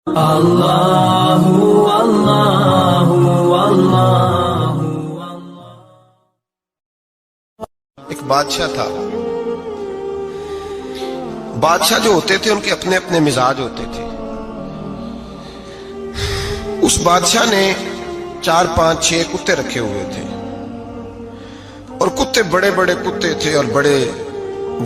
Allahu Allahu Allahu। ایک بادشاہ تھا۔ بادشاہ جو ہوتے تھے ان کے اپنے اپنے مزاج ہوتے تھے۔ اس بادشاہ نے 4 5 6 کتے رکھے ہوئے تھے، اور کتے بڑے بڑے کتے تھے، اور بڑے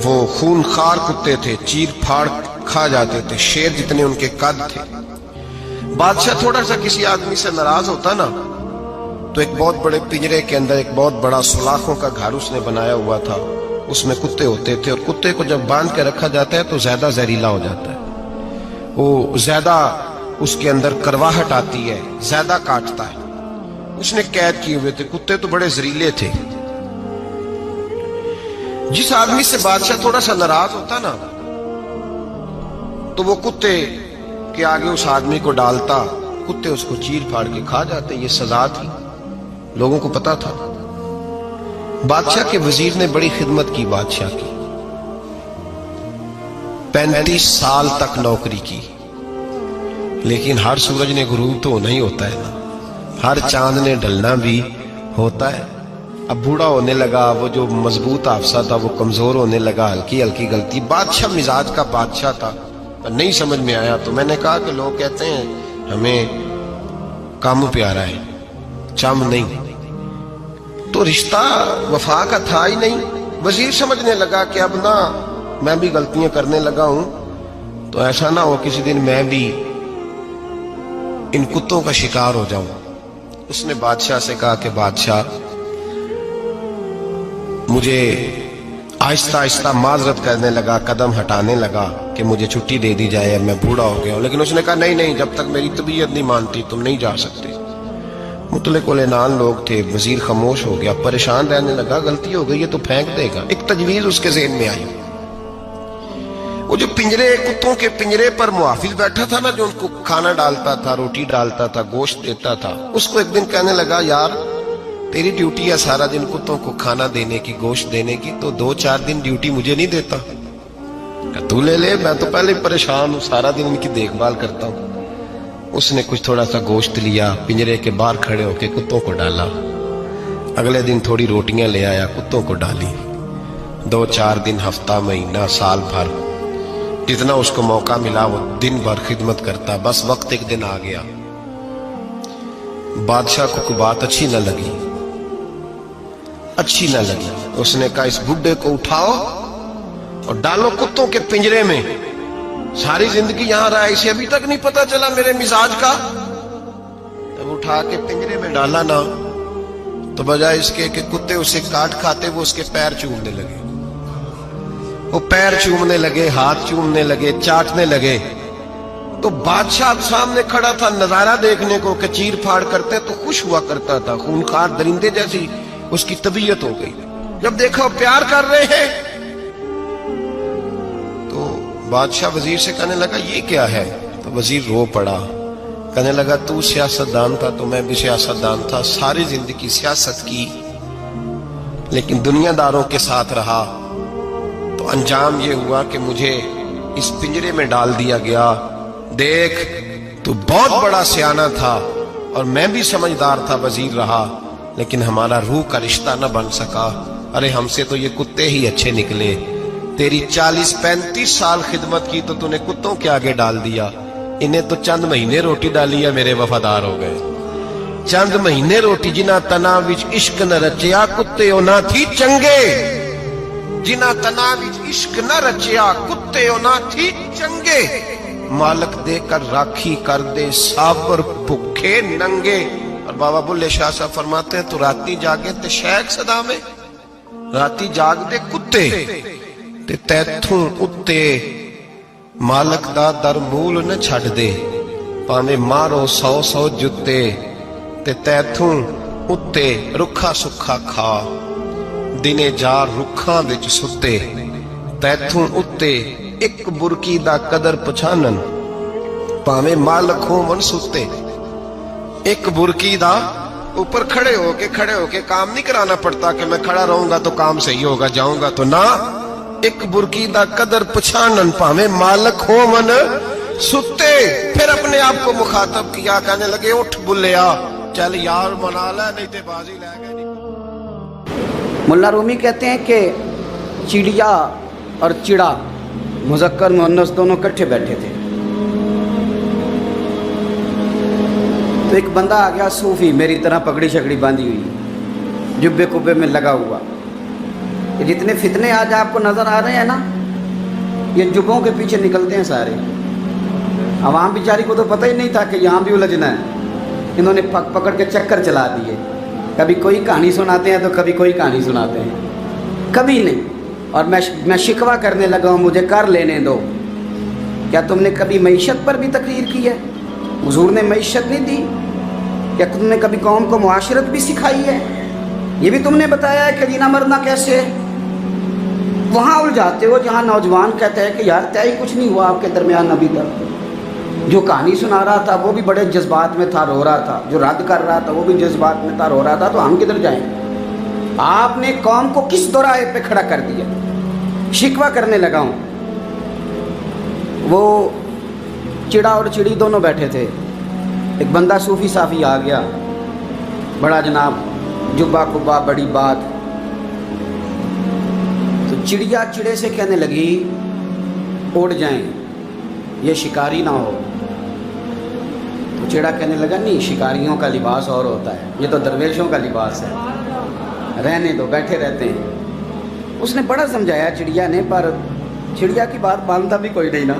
وہ خونخوار کتے تھے، چیر پھاڑ کھا جاتے تھے، شیر جتنے ان کے قد تھے۔ بادشاہ تھوڑا سا کسی آدمی سے ناراض ہوتا نا تو ایک بہت بڑے پنجرے کے اندر ایک بہت بڑا سلاخوں کا گھر اس نے بنایا ہوا تھا، اس میں کتے ہوتے تھے، اور کتے کو جب باندھ کے رکھا جاتا ہے تو زیادہ زہریلا ہو جاتا ہے، وہ زیادہ اس کے اندر کرواہٹ آتی ہے، زیادہ کاٹتا ہے۔ اس نے قید کیے ہوئے تھے، کتے تو بڑے زہریلے تھے۔ جس آدمی سے بادشاہ تھوڑا سا ناراض ہوتا نا تو وہ کتے کے آگے اس آدمی کو ڈالتا، کتے اس کو چیر پھاڑ کے کھا جاتے۔ یہ سزا تھی، لوگوں کو پتا تھا۔ بادشاہ کے وزیر نے بڑی خدمت کی بادشاہ کی، 35 سال تک نوکری کی، لیکن ہر سورج نے غروب تو ہونا ہی ہوتا ہے نا، ہر چاند نے ڈلنا بھی ہوتا ہے۔ اب بوڑھا ہونے لگا، وہ جو مضبوط حافظہ تھا وہ کمزور ہونے لگا، ہلکی ہلکی غلطی۔ بادشاہ مزاج کا بادشاہ تھا، نہیں سمجھ میں آیا تو میں نے کہا کہ لوگ کہتے ہیں ہمیں کام پیارا ہے، چم نہیں، تو رشتہ وفا کا تھا ہی نہیں۔ وزیر سمجھنے لگا کہ اب نہ میں بھی غلطیاں کرنے لگا ہوں تو ایسا نہ ہو کسی دن میں بھی ان کتوں کا شکار ہو جاؤں۔ اس نے بادشاہ سے کہا کہ بادشاہ مجھے آہستہ آہستہ معذرت کرنے لگا، قدم ہٹانے لگا کہ مجھے چھٹی دے دی جائے، میں بوڑھا ہو گیا ہوں۔ لیکن اس نے کہا نہیں، جب تک میری طبیعت نہیں مانتی تم نہیں جا سکتے۔ مطلق العنان لوگ تھے، وزیر خاموش ہو گیا، پریشان رہنے لگا، غلطی ہو گئی ہے تو پھینک دے گا۔ ایک تجویز اس کے ذہن میں آئی، وہ جو کتوں کے پنجرے پر محافظ بیٹھا تھا نا، جو ان کو کھانا ڈالتا تھا، روٹی ڈالتا تھا، گوشت دیتا تھا، اس کو ایک دن کہنے لگا یار تیری ڈیوٹی ہے سارا دن کتوں کو کھانا دینے کی، گوشت دینے کی، تو 2 4 دن ڈیوٹی مجھے نہیں دیتا؟ کہ تو لے لے، میں تو پہلے پریشان ہوں، سارا دن ان کی دیکھ بھال کرتا ہوں۔ اس نے کچھ تھوڑا سا گوشت لیا، پنجرے کے باہر کھڑے ہو کے کتوں کو ڈالا۔ اگلے دن تھوڑی روٹیاں لے آیا، کتوں کو ڈالی۔ 2 4 دن، ہفتہ، مہینہ، سال بھر، جتنا اس کو موقع ملا وہ دن بھر خدمت کرتا۔ بس وقت ایک دن آ گیا، بادشاہ کو کوئی بات اچھی نہ لگی۔ اس نے کہا اس بڈھے کو اٹھاؤ اور ڈالو کتوں کے پنجرے میں، ساری زندگی یہاں رہا، اسے ابھی تک نہیں پتا چلا میرے مزاج کا۔ جب اٹھا کے پنجرے میں ڈالا نا تو بجائے اس کے کہ کتے اسے کاٹ کھاتے، وہ اس کے پیر چومنے لگے، وہ پیر چومنے لگے، ہاتھ چومنے لگے، چاٹنے لگے۔ تو بادشاہ سامنے کھڑا تھا نظارہ دیکھنے کو کہ چیر پھاڑ کرتے تو خوش ہوا کرتا تھا، خونخوار درندے جیسی اس کی طبیعت ہو گئی۔ جب دیکھا پیار کر رہے ہیں تو بادشاہ وزیر سے کہنے لگا یہ کیا ہے؟ تو وزیر رو پڑا، کہنے لگا تو سیاستدان تھا تو میں بھی سیاستدان تھا، ساری زندگی سیاست کی لیکن دنیا داروں کے ساتھ رہا، تو انجام یہ ہوا کہ مجھے اس پنجرے میں ڈال دیا گیا۔ دیکھ تو بہت بڑا سیانہ تھا اور میں بھی سمجھدار تھا، وزیر رہا، لیکن ہمارا روح کا رشتہ نہ بن سکا۔ ارے ہم سے تو یہ کتے ہی اچھے نکلے، تیری 40 35 سال خدمت کی تو نے کتوں کے آگے ڈال دیا، انہیں تو چند مہینے روٹی ڈالی ہے، میرے وفادار ہو گئے۔ چند مہینے روٹی، جنہ تنا وچ عشق نہ رچیا کتے او نہ تھی چنگے، جنہ تنا وچ عشق نہ رچیا کتے او نہ تھی چنگے، مالک دے کر راکھی کر دے صابر بھوکے ننگے۔ اور بابا بلے شاہ صاحب فرماتے ہیں تو راتی جاگے تے شیخ صدا میں، راتی جاگ دے کتے تے تیتھوں اتے مالک دا در مول نہ چھڑ دے، پاویں مارو 100 جتے تے تیتھوں اتے رکھا سکھا کھا، دنے جار رکھاں وچ ستے، تیتھوں اتے ایک برکی دا قدر پچھانن، پاویں مالک ہو من ستے۔ ایک برکی دا اوپر کھڑے ہو کے کام نہیں کرانا پڑتا کہ میں کھڑا رہوں گا تو کام صحیح ہوگا، جاؤں گا تو نہ، ایک برکی دا قدر پچھانن، پاویں مالک ہو من सुते फिर अपने आप को मुखातब किया, कहने लगे उठ बुल्लिया, चल यार मना ले नहीं ते बाजी ले गए। मुल्ला रूमी कहते हैं कि चिड़िया और चिड़ा मुज़क्कर मुअन्नस दोनों इकट्ठे बैठे थे। तो एक बंदा आ गया सूफी, मेरी तरह पगड़ी शकड़ी बांधी हुई, जुब्बे कुब्बे में लगा हुआ। ये जितने फितने आज आपको नज़र आ रहे हैं ना, ये जुब्बों के पीछे निकलते हैं सारे। आवाम बेचारी को तो पता ही नहीं था कि यहाँ भी उलझना है। इन्होंने पकड़ के चक्कर चला दिए। कभी कोई कहानी सुनाते हैं तो कभी कोई कहानी सुनाते हैं, कभी नहीं। और मैं शिकवा करने लगा हूँ, मुझे कर लेने दो। क्या तुमने कभी मईशत पर भी तकरीर की है? हुजूर ने मईशत नहीं दी? क्या तुमने कभी कौम को मुआशरत भी सिखाई है? ये भी तुमने बताया है कि जीना मरना कैसे है? वहाँ उलझाते हो जहाँ नौजवान कहते हैं कि यार तय कुछ नहीं हुआ आपके दरमियान अभी तक। जो कहानी सुना रहा था वो भी बड़े जज्बात में था, रो रहा था। जो रद्द कर रहा था वो भी जज्बात में था, रो रहा था। तो हम किधर जाएं? आपने कौम को किस दोराहे पे खड़ा कर दिया? शिकवा करने लगा हूँ। वो चिड़ा और चिड़ी दोनों बैठे थे। एक बंदा सूफी साफी आ गया, बड़ा जनाब, जुब्बा कुब्बा, बड़ी बात। तो चिड़िया चिड़े से कहने लगी उड़ जाएं, ये शिकारी ना हो। तो चिड़ा कहने लगा नहीं, शिकारियों का लिबास और होता है, ये तो दरवेशों का लिबास है, रहने दो, बैठे रहते हैं। उसने बड़ा समझाया चिड़िया ने, पर चिड़िया की बात मानता भी कोई नहीं ना।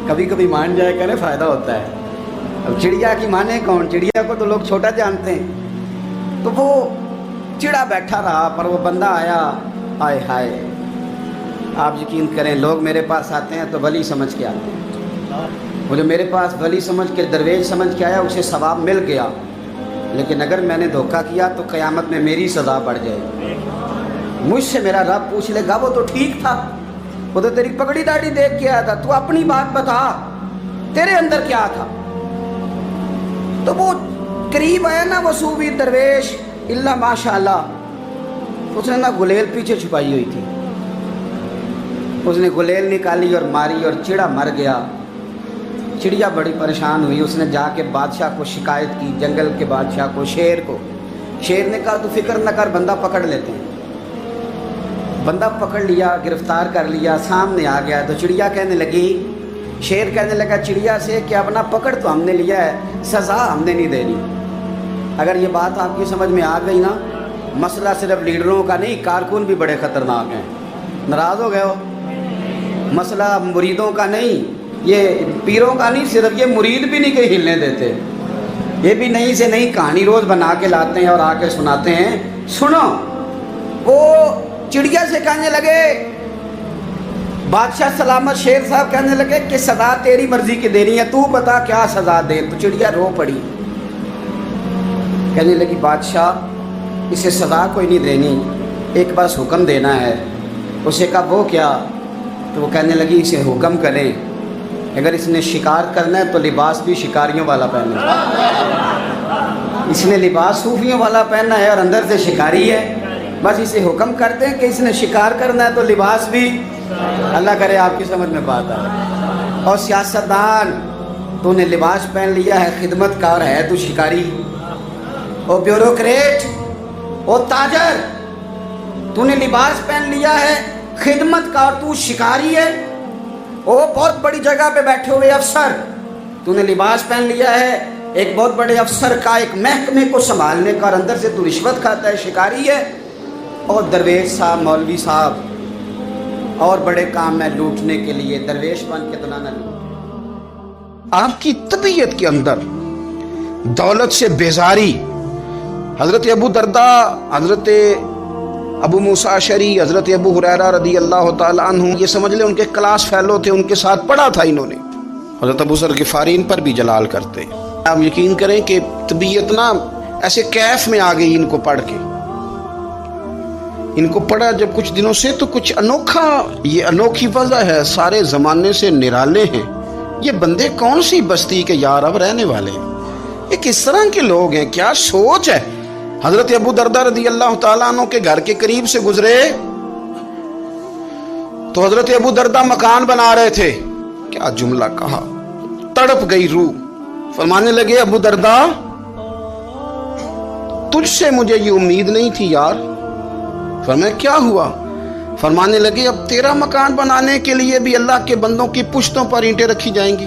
कभी कभी मान जाए करे फ़ायदा होता है। अब चिड़िया की माने कौन? चिड़िया को तो लोग छोटा जानते हैं। तो वो चिड़ा बैठा रहा, पर वो बंदा आया। आए हाय, आप यकीन करें, लोग मेरे पास आते हैं तो वली समझ के आते हैं। वो जो मेरे पास वली समझ के, दरवेश समझ के आया, उसे सवाब मिल गया। लेकिन अगर मैंने धोखा किया तो क़यामत में मेरी सज़ा बढ़ जाएगी। मुझसे मेरा रब पूछ लेगा, वो तो ठीक था, वो तो तेरी पगड़ी दाढ़ी देख के आया था, तू अपनी बात बता, तेरे अंदर क्या था? तो वो करीब आया ना वो सूफी दरवेश, इल्ला माशाअल्लाह, उसने ना गुलेल पीछे छुपाई हुई थी। उसने गुलेल निकाली और मारी और चिड़ा मर गया। चिड़िया बड़ी परेशान हुई। उसने जाके बादशाह को शिकायत की, जंगल के बादशाह को, शेर को। शेर ने कहा तू फिक्र न कर, बंदा पकड़ लेते हैं। बंदा पकड़ लिया, गिरफ्तार कर लिया, सामने आ गया। तो चिड़िया कहने लगी, शेर कहने लगा चिड़िया से कि अब ना पकड़ तो हमने लिया है, सज़ा हमने नहीं देनी। अगर ये बात आपकी समझ में आ गई ना, मसला सिर्फ लीडरों का नहीं, कारकुन भी बड़े ख़तरनाक हैं। नाराज़ हो गए हो? मसला मुरीदों का नहीं, ये पीरों का नहीं, सिर्फ ये मुरीद भी नहीं कहीं हिलने देते। ये भी नई से नई कहानी रोज़ बना के लाते हैं और आके सुनाते हैं। सुनो, वो चिड़िया से कहने लगे, बादशाह सलामत शेर साहब कहने लगे कि सज़ा तेरी मर्जी की देनी है, तू बता क्या सज़ा दे। तो चिड़िया रो पड़ी, कहने लगी बादशाह इसे सज़ा कोई नहीं देनी, एक बस हुक्म देना है। उसे कहा वो क्या? तो वो कहने लगी इसे हुक्म करें, अगर इसने शिकार करना है तो लिबास भी शिकारियों वाला पहनना। इसने लिबास सूफियों वाला पहनना है और अंदर से शिकारी है। बस इसे हुक्म करते हैं कि इसने शिकार करना है तो लिबास भी, अल्लाह करे आपकी समझ में बात आए। और सियासतदान, तूने लिबास पहन लिया है, खिदमतकार है तू शिकारी। और ब्यूरोक्रेट, ओ ताजर, तूने लिबास पहन लिया है, खिदमतकार, तू शिकारी है। ओ बहुत बड़ी जगह पे बैठे हुए अफसर, तूने लिबास पहन लिया है एक बहुत बड़े अफसर का, एक महकमे को संभालने का, और अंदर से तू रिश्वत खाता है, शिकारी है। और दरवेश साहब, मौलवी साहब और बड़े काम में लूटने के लिए दरवेश बन के तो ना लूट। आपकी तबीयत के अंदर दौलत से बेजारी, हजरत अबू दरदा, हजरत अबू मूसा अशरी, हजरत अबू हुरैरा रदी अल्लाह ताला अन्हु, ये समझ ले उनके क्लास फेलो थे, उनके साथ पढ़ा था इन्होंने। हजरत अबू ज़र गिफ़ारी इन पर भी जलाल करते। आप यकीन करें कि तबीयत ना ऐसे कैफ में आ गई इनको पढ़ के। इनको पढ़ा जब कुछ दिनों से, तो कुछ अनोखा, ये अनोखी वजह है, सारे ज़माने से निराले हैं ये बंदे। कौन सी बस्ती के यार अब रहने वाले हैं, ये किस तरह के लोग हैं, क्या सोच है। हजरत अबू दरदा रदी अल्लाह ताला अन्हु के घर के करीब से गुजरे तो हजरत अबू दरदा मकान बना रहे थे। क्या जुमला कहा, तड़प गई रूह। फरमाने लगे अबू दरदा, तुझसे मुझे ये उम्मीद नहीं थी यार। फरमाया क्या हुआ? फरमाने लगे अब तेरा मकान बनाने के लिए भी अल्लाह के बंदों की पुश्तों पर ईंटें रखी जाएंगी।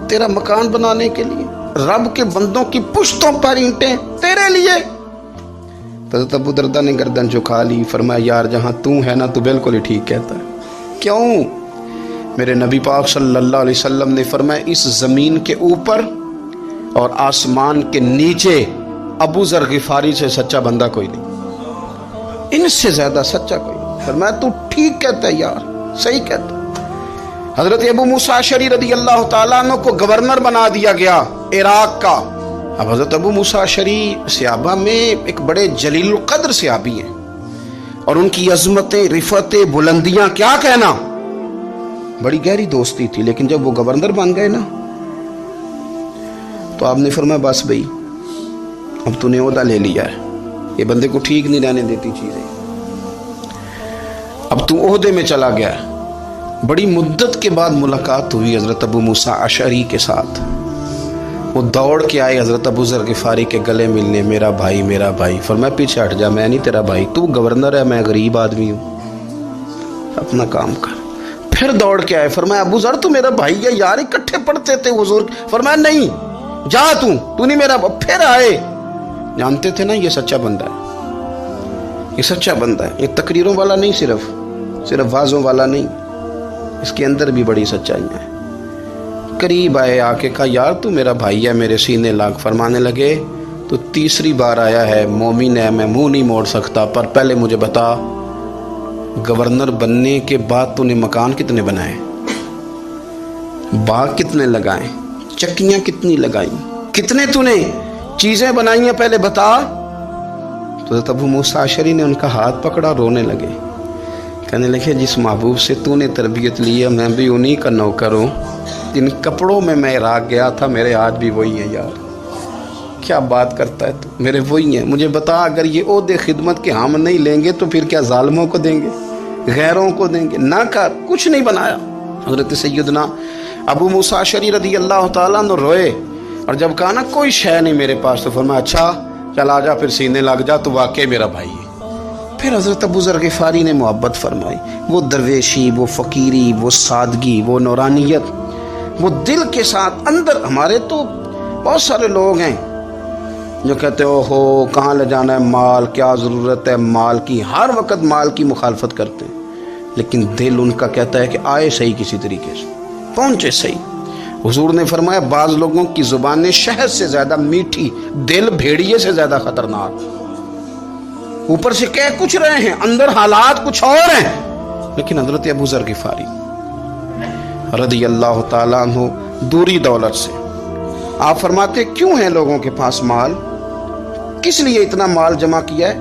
तेरा मकान बनाने के लिए रब के बंदों की पुश्तों पर ईंटें तेरे लिए। तो अबू दरदा ने गर्दन झुका ली। फरमाया यार जहां तू है ना, तू बिल्कुल ही ठीक कहता है। क्यों? मेरे नबी पाक सल्लल्लाहु अलैहि वसल्लम ने फरमाया इस जमीन के ऊपर और आसमान के नीचे अबू जर गिफारी से सच्चा बंदा कोई नहीं, इनसे ज्यादा सच्चा कोई नहीं। फरमाया तू ठीक कहता है यार, सही कहता है। हजरत अबू मूसा अशरी रदी अल्लाह तआला अन्हु को गवर्नर बना दिया गया इराक का। अब हजरत अबू मूसा अशरी सहाबा में एक बड़े जलील कद्र सहाबी हैं और उनकी अजमतें, रिफतें, बुलंदियां क्या कहना, बड़ी गहरी दोस्ती थी। लेकिन जब वो गवर्नर बन गए ना, तो आपने फरमाया बस भाई अब तूने ओहदा ले लिया है, ये बंदे को ठीक नहीं रहने देती चीजें, अब तू ओहदे में चला गया है। बड़ी मुद्दत के बाद मुलाकात हुई हजरत अबू मूसा अशरी के साथ। वो दौड़ के आए हजरत अबू जर गिफारी के गले मिलने, मेरा भाई मेरा भाई। फरमाया पीछे हट जा, मैं नहीं तेरा भाई, तू गवर्नर है, मैं गरीब आदमी हूं, अपना काम कर। फिर दौड़ के आए, फरमाया अबू जर तू मेरा भाई है यार, इकट्ठे पढ़ते थे हुजूर। फरमाया नहीं जा, तू नहीं मेरा। फिर आए, जानते थे ना ये सच्चा बंदा है, ये सच्चा बंदा है, ये तकरीरों वाला नहीं, सिर्फ वाजों वाला नहीं, इसके अंदर भी बड़ी सच्चाइयां हैं। करीब आए, आके कहा यार तू मेरा भाई है, मेरे सीने लाग। फरमाने लगे तो तीसरी बार आया है, मोमिन है, मैं मुंह नहीं मोड़ सकता, पर पहले मुझे बता गवर्नर बनने के बाद तूने मकान कितने बनाए, बाग कितने लगाए, चक्कियां कितनी लगाई, कितने तूने चीजें बनाई हैं, पहले बता। तो अबू मूसा अशरी ने उनका हाथ पकड़ा, रोने लगे, कहने लगे जिस महबूब से तूने तरबियत ली है मैं भी उन्हीं का नौकर हूँ, जिन कपड़ों में मैं इराक गया था मेरे आज भी वही है यार। क्या बात करता है तू, मेरे वही हैं। मुझे बता अगर ये ओहदे खिदमत के हम नहीं लेंगे तो फिर क्या जालिमों को देंगे, गैरों को देंगे? ना कर, कुछ नहीं बनाया। हजरत सैयदना अबू मूसा अशरी रदी अल्लाह तआला अन्हु रोए और जब कहा ना कोई शय नहीं मेरे पास, तो फरमाया अच्छा चल आ जा, फिर सीने लग जा, तू वाकई मेरा भाई है। फिर हजरत अबू जर गिफारी ने मोहब्बत फरमाई, वो दरवेशी, वो फ़कीरी, वो सादगी, वो नूरानियत, वो दिल के साथ अंदर। हमारे तो बहुत सारे लोग हैं जो कहते हो कहाँ ले जाना है माल, क्या ज़रूरत है माल की, हर वक्त माल की मुखालफत करते हैं, लेकिन दिल उनका कहता है कि आए सही, किसी तरीके से पहुँचे सही। हुजूर ने फरमाया बाज़ लोगों की ज़ुबानें शहद से ज़्यादा मीठी, दिल भेड़िए से ज़्यादा ख़तरनाक। ऊपर से कह कुछ रहे हैं, अंदर हालात कुछ और हैं। लेकिन हज़रत अबू ज़र गिफारी रज़ी अल्लाह ताला अन्हु दूरी दौलत से, आप फरमाते क्यों है लोगों के पास माल, किस लिए इतना माल जमा किया है,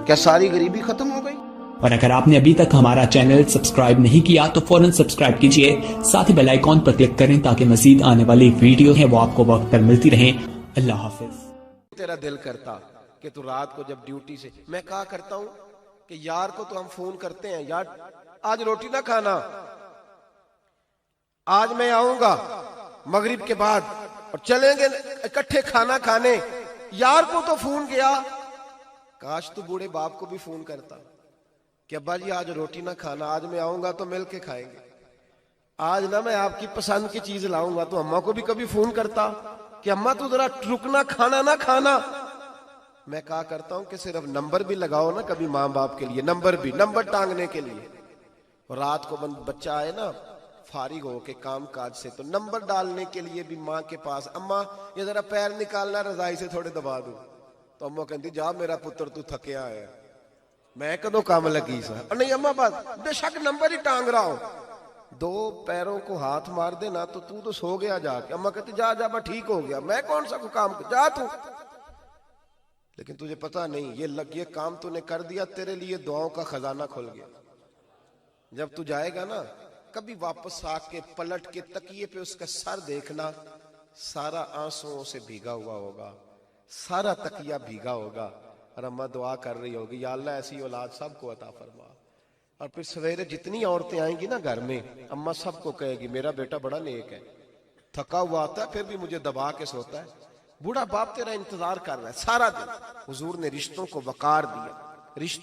क्या सारी गरीबी खत्म हो गई? और अगर आपने अभी तक हमारा चैनल सब्सक्राइब नहीं किया तो फौरन सब्सक्राइब कीजिए, साथ ही बेल आइकॉन पर क्लिक करें ताकि मजीद आने वाली वीडियो है वो आपको वक्त पर मिलती रहे। अल्लाह हाफिज। तेरा दिल करता कि तू रात को जब ड्यूटी से, मैं कहा करता हूं कि यार को तो हम फोन करते हैं, यार आज रोटी ना खाना, आज मैं आऊंगा मगरिब के बाद और चलेंगे इकट्ठे खाना खाने। यार को तो फोन किया, काश तू बूढ़े बाप को भी फोन करता कि अब्बा जी आज रोटी ना खाना, आज मैं आऊंगा तो मिल के खाएंगे, आज ना मैं आपकी पसंद की चीज लाऊंगा। तो अम्मा को भी कभी फोन करता कि अम्मा तू जरा रुकना, खाना ना खाना। मैं कहा करता हूं कि सिर्फ नंबर भी लगाओ ना कभी माँ बाप के लिए, नंबर टांगने के लिए। और रात को बच्चा आए ना फारिग हो के काम काज से, तो नंबर डालने के लिए भी माँ के पास, अम्मा ये जरा पैर निकालना रजाई से थोड़े दबा दूं, तो अम्मा कहती जा मेरा पुत्र तू थकिया है, मैं कदों काम लगी सा। और नहीं अम्मा बात बेशक नंबर ही टांग रहा हूं, दो पैरों को हाथ मार देना तो तू तो सो गया जाके। अम्मा कहती जा जा मैं ठीक हो गया, मैं कौन सा काम जा तू। लेकिन तुझे पता नहीं ये काम तूने कर दिया, तेरे लिए दुआओं का खजाना खुल गया। जब तू जाएगा ना कभी वापस आके पलट के तकिए पे उसका सर देखना, सारा आंसुओं से भीगा हुआ होगा, सारा तकिया भीगा होगा, और अम्मा दुआ कर रही होगी या अल्लाह ऐसी औलाद सबको अता फरमा। और फिर सवेरे जितनी औरतें आएंगी ना घर में, अम्मा सबको कहेगी मेरा बेटा बड़ा नेक है, تھکا ہوا آتا ہے پھر بھی مجھے دبا کے سوتا ہے. بوڑھا باپ تیرا انتظار کر رہا ہے سارا دن. حضور نے رشتوں کو وقار دیا. رشتوں